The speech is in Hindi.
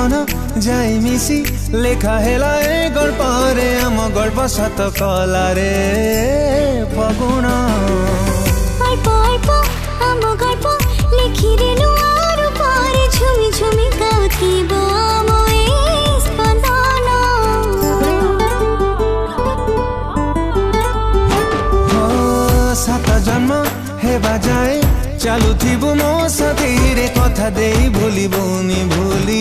मन जाई मिसी लेखा हेला ए गल्परे आम गल्प सत कला रे फगुण अल्प अल्प आम गल्प लेखिदेलु आरु पारे झुमी झुमी गाउथिबो आम ए स्पन्दन सात जन्म हेबा जाए चालू थिबु मो साथी रे कथा देई भूलिबुनी भूली